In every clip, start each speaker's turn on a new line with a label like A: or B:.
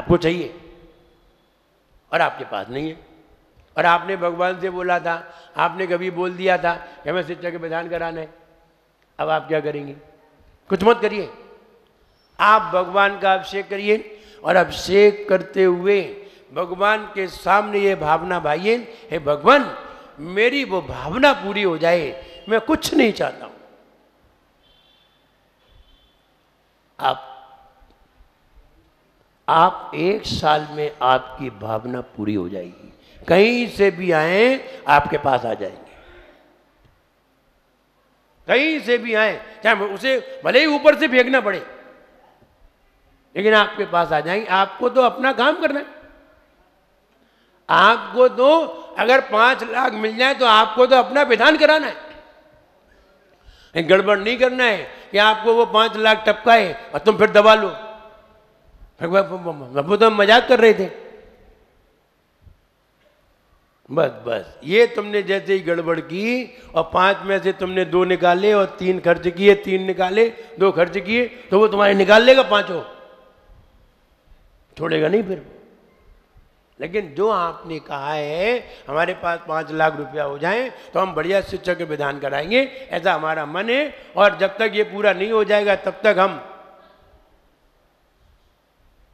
A: आपको चाहिए और आपके पास नहीं है, और आपने भगवान से बोला था, आपने कभी बोल दिया था कि हमें शिक्षा के विधान कराना है। अब आप क्या करेंगे? कुछ मत करिए, आप भगवान का अभिषेक करिए और अभिषेक करते हुए भगवान के सामने ये भावना भाइये, हे भगवान मेरी वो भावना पूरी हो जाए, मैं कुछ नहीं चाहता हूं। आप 1 साल में आपकी भावना पूरी हो जाएगी, कहीं से भी आए आपके पास आ जाएंगे, कहीं से भी आए, चाहे उसे भले ही ऊपर से फेंकना पड़े, लेकिन आपके पास आ जाएंगे। आपको तो अपना काम करना है, आपको तो अगर 5 लाख मिल जाए तो आपको तो अपना विधान कराना है, गड़बड़ नहीं करना है कि आपको वो 5 लाख टपकाए और तुम फिर दबा लो। वो तो हम मजाक कर रहे थे, बस ये तुमने जैसे ही गड़बड़ की और 5 में से तुमने 2 निकाले और 3 खर्च किए, 3 निकाले 2 खर्च किए, तो वो तुम्हारे निकाल लेगा 5, छोड़ेगा नहीं फिर। लेकिन जो आपने कहा है हमारे पास 5 लाख रुपया हो जाए तो हम बढ़िया शिक्षा के विधान कराएंगे, ऐसा हमारा मन है, और जब तक ये पूरा नहीं हो जाएगा तब तक हम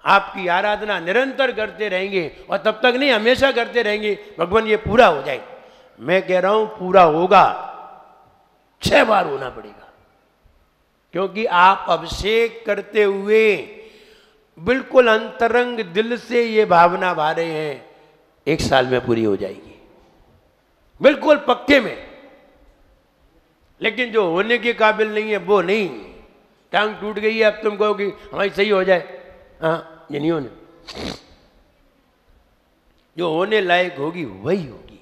A: आपकी आराधना निरंतर करते रहेंगे, और तब तक नहीं हमेशा करते रहेंगे, भगवान ये पूरा हो जाए। मैं कह रहा हूं पूरा होगा, 6 बार होना पड़ेगा, क्योंकि आप अभिषेक करते हुए बिल्कुल अंतरंग दिल से ये भावना भा रहे हैं, 1 साल में पूरी हो जाएगी, बिल्कुल पक्के में। लेकिन जो होने के काबिल नहीं है वो नहीं, टांग टूट गई है, अब तुम कहोगे हमारी सही हो जाए, हाँ ये नहीं होने, जो होने लायक होगी वही होगी।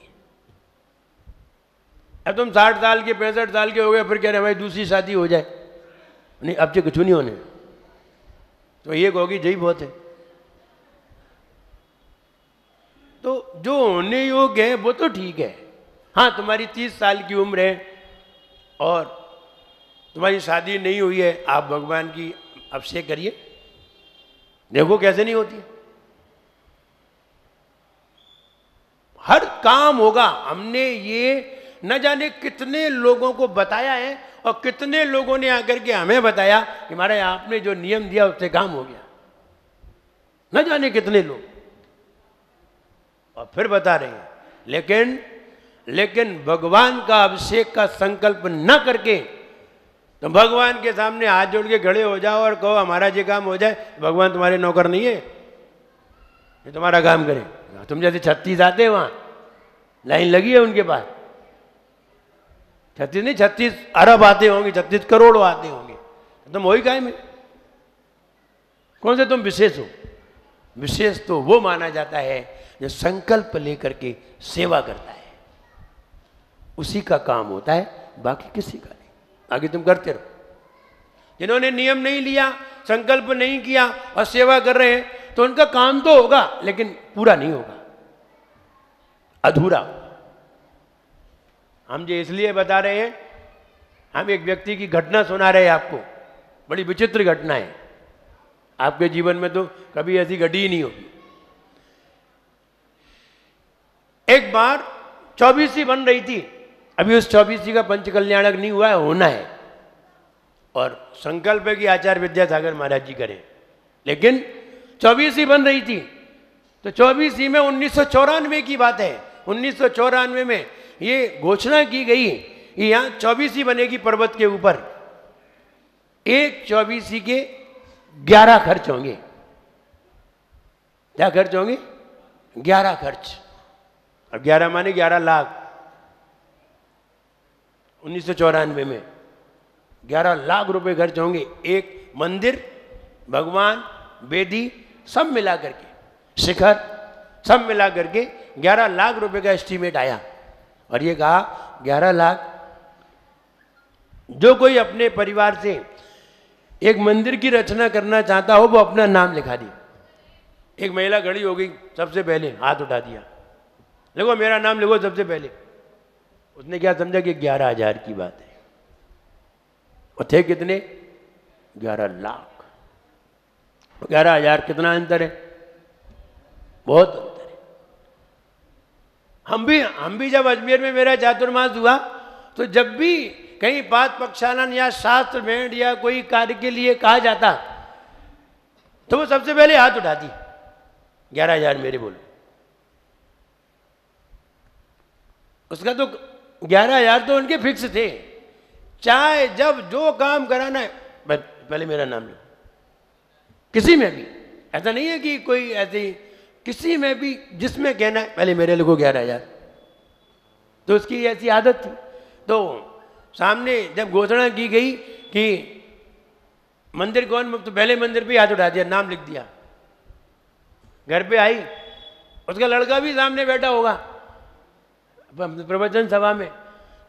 A: अब तुम 60 साल के 65 साल के हो गए, फिर कह रहे हमारी दूसरी शादी हो जाए, नहीं अब से कुछ नहीं होने, तो ये कहोगी जय बहुत है। तो जो होने योग्य है वो तो ठीक है, हाँ तुम्हारी 30 साल की उम्र है और तुम्हारी शादी नहीं हुई है, आप भगवान की अभिषेक करिए, देखो कैसे नहीं होती, हर काम होगा। हमने ये न जाने कितने लोगों को बताया है और कितने लोगों ने आकर के हमें बताया कि महाराज आपने जो नियम दिया उससे काम हो गया, न जाने कितने लोग, और फिर बता रहे हैं। लेकिन भगवान का अभिषेक का संकल्प न करके तो भगवान के सामने हाथ जोड़ के खड़े हो जाओ और कहो हमारा ये काम हो जाए, भगवान तुम्हारे नौकर नहीं है ये तुम्हारा काम करे। तुम जैसे 36 आते हैं, वहां लाइन लगी है उनके पास, 36 नहीं 36 अरब आते होंगे, 36 करोड़ आते होंगे, तुम वही कायम है, कौन से तुम विशेष हो? विशेष तो वो माना जाता है जो संकल्प लेकर के सेवा करता है, उसी का काम होता है, बाकी किसी का नहीं। आगे तुम करते रहो। जिन्होंने नियम नहीं लिया, संकल्प नहीं किया और सेवा कर रहे हैं, तो उनका काम तो होगा लेकिन पूरा नहीं होगा, अधूरा। हम जो इसलिए बता रहे हैं, हम एक व्यक्ति की घटना सुना रहे हैं आपको, बड़ी विचित्र घटना है, आपके जीवन में तो कभी ऐसी घटी ही नहीं होगी। एक बार 24वीं बन रही थी, अभी उस 24वीं का पंच कल्याणक नहीं हुआ है, होना है, और संकल्प है कि आचार्य विद्यासागर महाराज जी करें, लेकिन 24वीं बन रही थी। तो 24वीं में 1994 की बात है, 1994 में ये घोषणा की गई कि यहाँ 24वीं बनेगी पर्वत के ऊपर, एक 24वीं के 11 खर्च होंगे। क्या खर्च होंगे? 11 खर्च, और 11 माने 11 लाख। 1994 में 11 लाख रुपए खर्च होंगे, एक मंदिर, भगवान, वेदी सब मिला करके, शिखर सब मिला करके 11 लाख रुपए का एस्टीमेट आया। और ये कहा 11 लाख, जो कोई अपने परिवार से एक मंदिर की रचना करना चाहता हो वो अपना नाम लिखा दे। एक महिला खड़ी हो गई, सबसे पहले हाथ उठा दिया, लिखो मेरा नाम लिखो सबसे पहले। उसने क्या समझा कि 11,000 की बात है, और थे कितने? 11 लाख। 11,000 कितना अंतर है? बहुत अंतर है। हम भी जब अजमेर में मेरा चातुर्मास हुआ तो जब भी कहीं पाद प्रक्षालन या शास्त्र भेंट या कोई कार्य के लिए कहा जाता तो वो सबसे पहले हाथ उठाती, 11,000 मेरे बोलो। उसका तो 11,000 तो उनके फिक्स थे, चाहे जब जो काम कराना है पहले मेरा नाम लो। किसी में भी ऐसा नहीं है कि कोई ऐसी, किसी में भी जिसमें कहना है पहले मेरे लिखो 11,000। तो उसकी ऐसी आदत थी। तो सामने जब घोषणा की गई कि मंदिर कौन, तो पहले मंदिर पे हाथ उठा दिया, नाम लिख दिया। घर पे आई, उसका लड़का भी सामने बैठा होगा प्रवचन सभा में,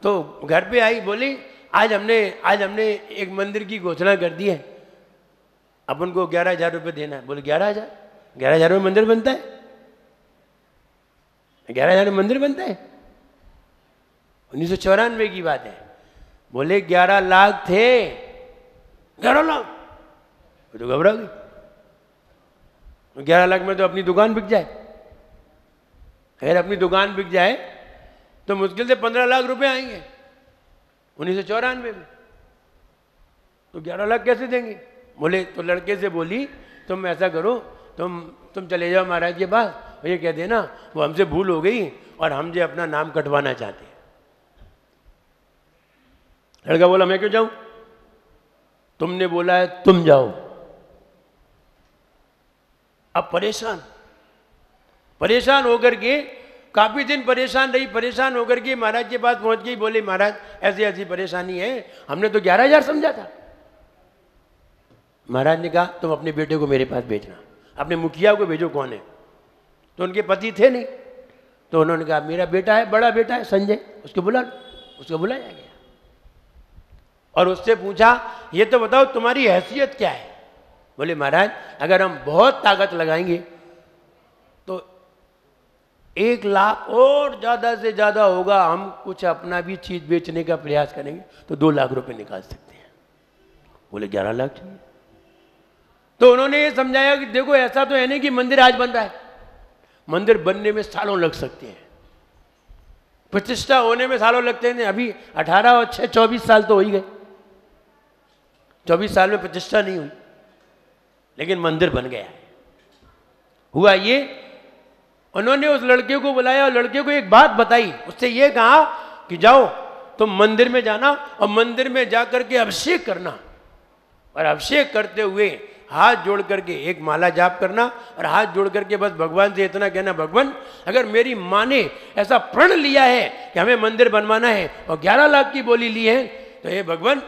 A: तो घर पे आई, बोली आज हमने एक मंदिर की घोषणा कर दी है, अपन को 11,000 रुपये देना है। बोले 11,000 में मंदिर बनता है? 11,000 में मंदिर बनता है? 1994 की बात है। बोले 11 लाख थे। 11 लाख तो घबरा गई। 11 लाख में तो अपनी दुकान बिक जाए, अगर अपनी दुकान बिक जाए तो मुश्किल से 15 लाख रुपए आएंगे 1994 में। तो 11 लाख कैसे देंगे? बोले, तो लड़के से बोली तुम ऐसा करो, तुम चले जाओ महाराज के पास, ये कह देना वो हमसे भूल हो गई और हम जो अपना नाम कटवाना चाहते हैं। लड़का बोला मैं क्यों जाऊं, तुमने बोला है तुम जाओ। अब परेशान होकर के काफी दिन परेशान होकर के महाराज के पास पहुंच गई। बोले महाराज ऐसी ऐसी परेशानी है, हमने तो 11,000 समझा था। महाराज ने कहा तुम अपने बेटे को मेरे पास भेजना, अपने मुखिया को भेजो। कौन है? तो उनके पति थे नहीं, तो उन्होंने कहा मेरा बेटा है, बड़ा बेटा है संजय, उसको बुलाया गया और उससे पूछा ये तो बताओ तुम्हारी हैसियत क्या है? बोले महाराज अगर हम बहुत ताकत लगाएंगे तो 1 लाख और ज्यादा से ज्यादा होगा, हम कुछ अपना भी चीज बेचने का प्रयास करेंगे तो 2 लाख रुपए निकाल सकते हैं। बोले 11 लाख चाहिए। तो उन्होंने ये समझाया कि देखो ऐसा तो है नहीं कि मंदिर आज बन रहा है, मंदिर बनने में सालों लग सकते हैं, प्रतिष्ठा होने में सालों लगते हैं। अभी 18 और 6 24 साल तो हो ही गए, 24 साल में प्रतिष्ठा नहीं हुई, लेकिन मंदिर बन गया है। हुआ ये, उन्होंने उस लड़के को बुलाया और लड़के को एक बात बताई, उससे ये कहा कि जाओ तुम मंदिर में जाना और मंदिर में जाकर के अभिषेक करना, और अभिषेक करते हुए हाथ जोड़ करके एक माला जाप करना और हाथ जोड़ करके बस भगवान से इतना कहना, भगवान अगर मेरी माँ ने ऐसा प्रण लिया है कि हमें मंदिर बनवाना है और 11 लाख की बोली ली है, तो हे भगवान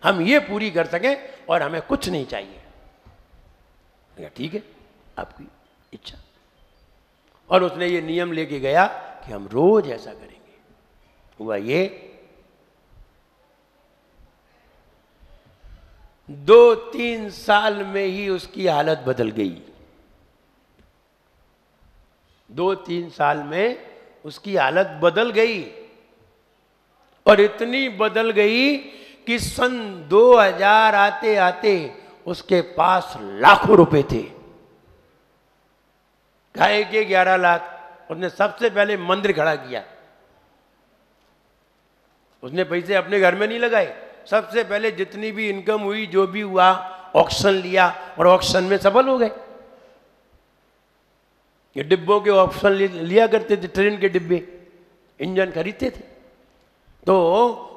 A: हम ये पूरी कर सकें और हमें कुछ नहीं चाहिए। ठीक है आपकी इच्छा। और उसने ये नियम लेके गया कि हम रोज ऐसा करेंगे। हुआ ये 2-3 साल में ही उसकी हालत बदल गई। 2-3 साल में उसकी हालत बदल गई, और इतनी बदल गई कि सन 2000 आते आते उसके पास लाखों रुपए थे। काहे के 11 लाख। उसने सबसे पहले मंदिर खड़ा किया। उसने पैसे अपने घर में नहीं लगाए, सबसे पहले जितनी भी इनकम हुई, जो भी हुआ, ऑक्शन लिया और ऑक्शन में सफल हो गए। ये डिब्बों के ऑक्शन लिया करते थे, ट्रेन के डिब्बे, इंजन खरीदते थे। तो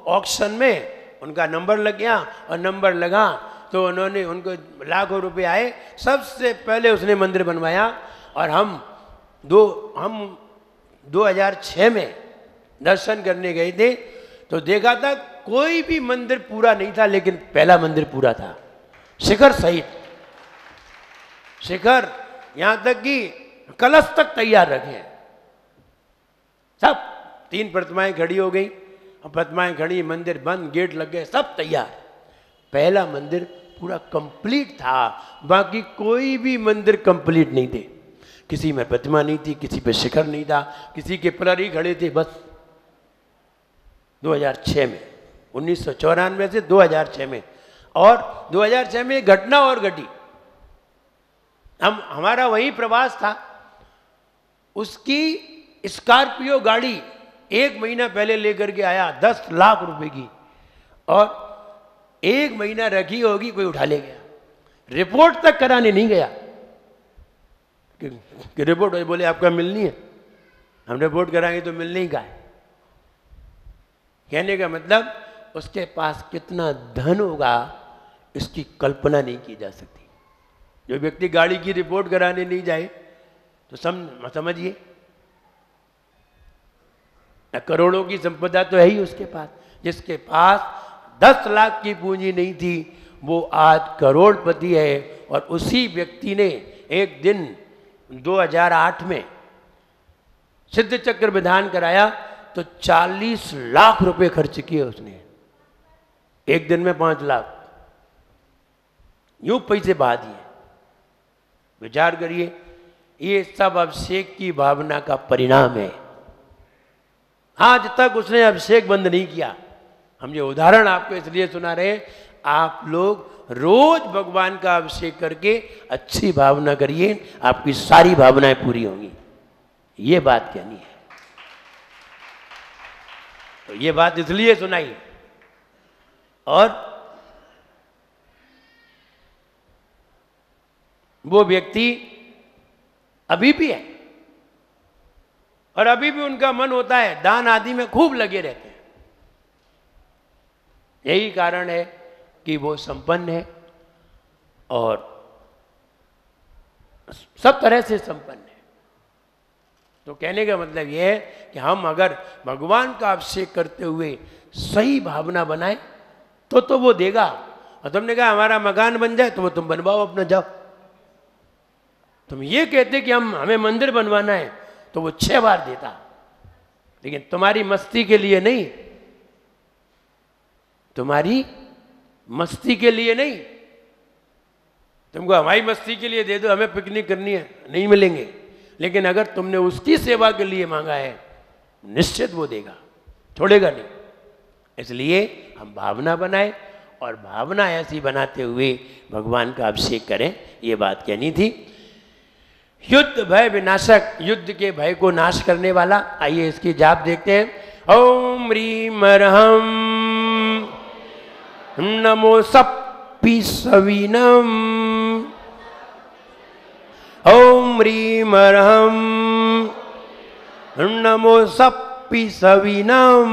A: ऑक्शन में उनका नंबर लग गया और नंबर लगा तो उन्होंने, उनको लाखों रुपए आए। सबसे पहले उसने मंदिर बनवाया। और हम 2006 में दर्शन करने गए थे तो देखा था कोई भी मंदिर पूरा नहीं था, लेकिन पहला मंदिर पूरा था, शिखर सहित। शिखर यहां तक कि कलश तक तैयार रखे, सब 3 प्रतिमाएं खड़ी हो गई, प्रतिमाएं खड़ी, मंदिर बंद, गेट लग गए, सब तैयार। पहला मंदिर पूरा कंप्लीट था। बाकी कोई भी मंदिर कंप्लीट नहीं थे, किसी में प्रतिमा नहीं थी, किसी पे शिखर नहीं था, किसी के पिलर ही खड़े थे बस। 2006 में, 1994 से 2006 में, और 2006 में घटना और घटी। हमारा वही प्रवास था उसकी स्कॉर्पियो गाड़ी 1 महीना पहले लेकर के आया 10 लाख रुपए की, और 1 महीना रखी होगी, कोई उठा ले गया, रिपोर्ट तक कराने नहीं गया कि रिपोर्ट बोले आपका मिलनी है, हम रिपोर्ट कराएंगे तो मिलने ही का है। कहने का मतलब उसके पास कितना धन होगा इसकी कल्पना नहीं की जा सकती। जो व्यक्ति गाड़ी की रिपोर्ट कराने नहीं जाए तो समझिए करोड़ों की संपदा तो है ही उसके पास। जिसके पास 10 लाख की पूंजी नहीं थी वो आज करोड़पति है। और उसी व्यक्ति ने एक दिन 2008 में सिद्ध चक्र विधान कराया तो 40 लाख रुपए खर्च किए उसने, एक दिन में 5 लाख यूं पैसे बहा दिए। विचार करिए, ये सब अभिषेक की भावना का परिणाम है। आज तक उसने अभिषेक बंद नहीं किया। हम ये उदाहरण आपको इसलिए सुना रहे हैं, आप लोग रोज भगवान का अभिषेक करके अच्छी भावना करिए, आपकी सारी भावनाएं पूरी होंगी। ये बात कहनी है, तो ये बात इसलिए सुनाई। और वो व्यक्ति अभी भी है और अभी भी उनका मन होता है, दान आदि में खूब लगे रहते हैं। यही कारण है कि वो संपन्न है और सब तरह से संपन्न है। तो कहने का मतलब यह है कि हम अगर भगवान का अभिषेक करते हुए सही भावना बनाए तो वो देगा। और तुमने कहा हमारा मकान बन जाए तो वो तुम बनवाओ, अपना जाओ। तुम ये कहते कि हमें मंदिर बनवाना है तो वो 6 बार देता, लेकिन तुम्हारी मस्ती के लिए नहीं, तुम्हारी मस्ती के लिए नहीं। तुमको हमारी मस्ती के लिए दे दो, हमें पिकनिक करनी है, नहीं मिलेंगे। लेकिन अगर तुमने उसकी सेवा के लिए मांगा है निश्चित वो देगा, छोड़ेगा नहीं। इसलिए हम भावना बनाए और भावना ऐसी बनाते हुए भगवान का अभिषेक करें, ये बात कहनी थी। युद्ध भय विनाशक, युद्ध के भय को नाश करने वाला। आइए इसकी जाप देखते हैं। ओम ह्रीम अर्हम नमो सप्पी सवीनम। ओम ह्रीम अर्हम नमो सप्पी सवीनम।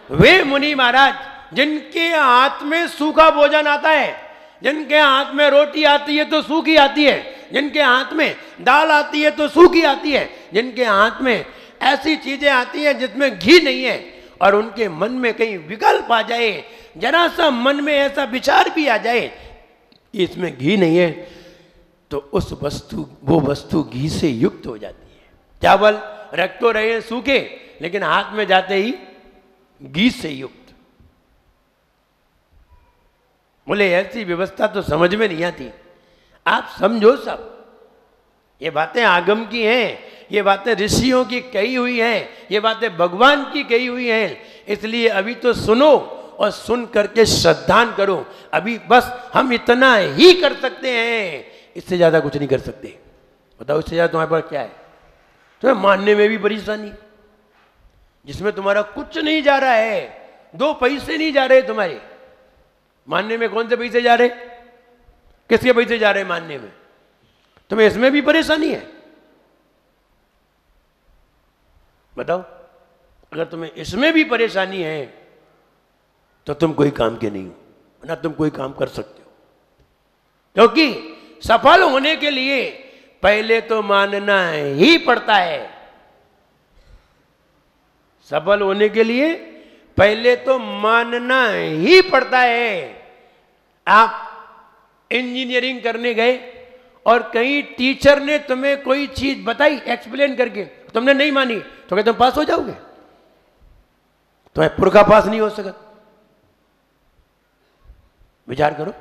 A: वे मुनि महाराज जिनके हाथ में सूखा भोजन आता है, जिनके हाथ में रोटी आती है तो सूखी आती है, जिनके हाथ में दाल आती है तो सूखी आती है, जिनके हाथ में ऐसी चीजें आती हैं जिसमें घी नहीं है, और उनके मन में कहीं विकल्प आ जाए, जरा सा मन में ऐसा विचार भी आ जाए कि इसमें घी नहीं है, तो वो वस्तु घी से युक्त हो जाती है। चावल रख तो रहे हैं सूखे, लेकिन हाथ में जाते ही घी से युक्त। बोले ऐसी व्यवस्था तो समझ में नहीं आती। आप समझो सब, ये बातें आगम की हैं, ये बातें ऋषियों की कही हुई हैं, ये बातें भगवान की कही हुई हैं। इसलिए अभी तो सुनो और सुन करके श्रद्धान करो। अभी बस हम इतना ही कर सकते हैं, इससे ज्यादा कुछ नहीं कर सकते। बताओ इससे ज्यादा तुम्हारे पास क्या है? तुम्हें मानने में भी परेशानी, जिसमें तुम्हारा कुछ नहीं जा रहा है, 2 पैसे नहीं जा रहे तुम्हारे। मानने में कौन से पैसे जा रहे? किसके पैसे जा रहे मानने में? तुम्हें इसमें भी परेशानी है? बताओ, अगर तुम्हें इसमें भी परेशानी है तो तुम कोई काम के नहीं हो, ना तुम कोई काम कर सकते हो। क्योंकि सफल होने के लिए पहले तो मानना ही पड़ता है। सफल होने के लिए पहले तो मानना ही पड़ता है। आप इंजीनियरिंग करने गए और कहीं टीचर ने तुम्हें कोई चीज बताई एक्सप्लेन करके, तुमने नहीं मानी, तो क्या तुम पास हो जाओगे? तुम्हें पुरखा पास नहीं हो सकता। विचार करो,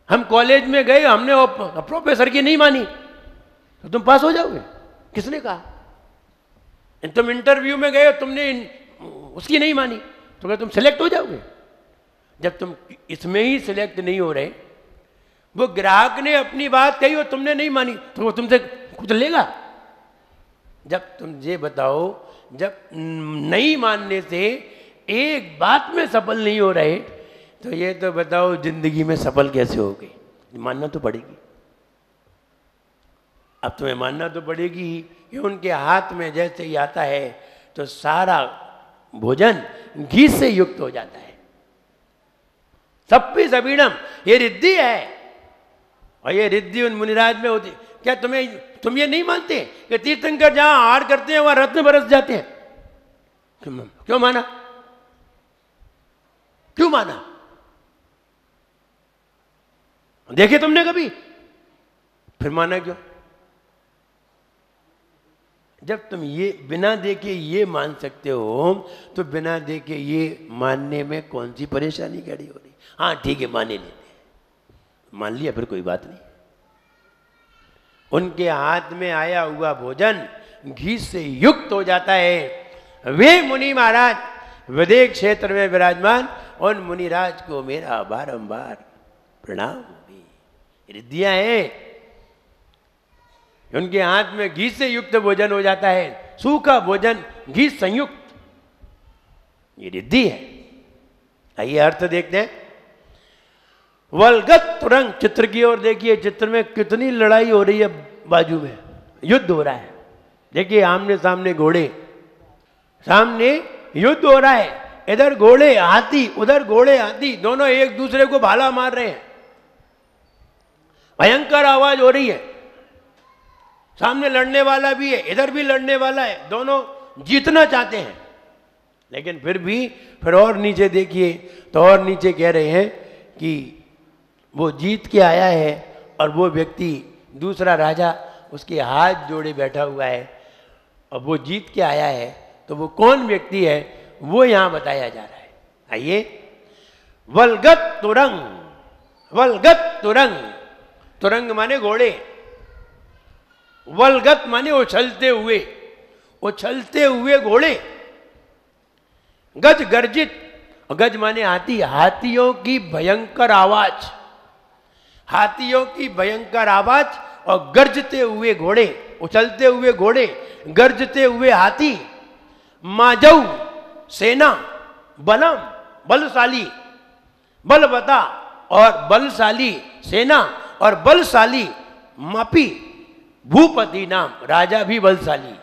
A: हम कॉलेज में गए, हमने प्रोफेसर की नहीं मानी तो तुम पास हो जाओगे? किसने कहा? तुम इंटरव्यू में गए, तुमने उसकी नहीं मानी तो क्या तुम सिलेक्ट हो जाओगे? जब तुम इसमें ही सिलेक्ट नहीं हो रहे, वो ग्राहक ने अपनी बात कही और तुमने नहीं मानी तो वो तुमसे कुछ लेगा? जब तुम ये बताओ, जब नहीं मानने से एक बात में सफल नहीं हो रहे तो ये तो बताओ जिंदगी में सफल कैसे हो गई? मानना तो पड़ेगी। अब तुम्हें मानना तो पड़ेगी ही कि उनके हाथ में जैसे ही आता है तो सारा भोजन घी से युक्त हो जाता है। सप्पी सबीड़म, ये रिद्धि है और ये रिद्धि उन मुनिराज में होती। क्या तुम ये नहीं मानते कि तीर्थंकर जहां आहार करते हैं वहां रत्न बरस जाते हैं? क्यों माना? क्यों माना? देखे तुमने कभी? फिर माना क्यों? जब तुम ये बिना देखे ये मान सकते हो तो बिना देखे ये मानने में कौन सी परेशानी खड़ी हो रही? हाँ ठीक है, माने लेते, मान लिया, फिर कोई बात नहीं। उनके हाथ में आया हुआ भोजन घी से युक्त हो जाता है। वे मुनि महाराज विदेह क्षेत्र में विराजमान, उन मुनिराज को मेरा बारंबार प्रणाम भी। रिद्धियां हैं, उनके हाथ में घी से युक्त भोजन हो जाता है, सूखा भोजन घी संयुक्त, ये रिद्धि है। आइए अर्थ देखते हैं। वलगत तुरंग, चित्र की ओर देखिए, चित्र में कितनी लड़ाई हो रही है, बाजू में युद्ध हो रहा है। देखिए आमने सामने घोड़े, सामने युद्ध हो रहा है, इधर घोड़े हाथी, उधर घोड़े हाथी, दोनों एक दूसरे को भाला मार रहे हैं, भयंकर आवाज हो रही है। सामने लड़ने वाला भी है, इधर भी लड़ने वाला है, दोनों जीतना चाहते हैं। लेकिन फिर और नीचे देखिए तो और नीचे कह रहे हैं कि वो जीत के आया है और वो व्यक्ति दूसरा राजा उसके हाथ जोड़े बैठा हुआ है और वो जीत के आया है, तो वो कौन व्यक्ति है वो यहां बताया जा रहा है। आइए, वलगत तुरंग, वलगत तुरंग, तुरंग माने घोड़े, वलगत माने उछलते हुए, उछलते हुए घोड़े, गज गर्जित, गज माने हाथी, हाथियों की भयंकर आवाज, हाथियों की भयंकर आवाज और गर्जते हुए घोड़े, उछलते हुए घोड़े, गर्जते हुए हाथी, माजऊ सेना, बलम बलशाली, बलवता और बलशाली सेना, और बलशाली मापी, भूपति नाम राजा भी बलशाली।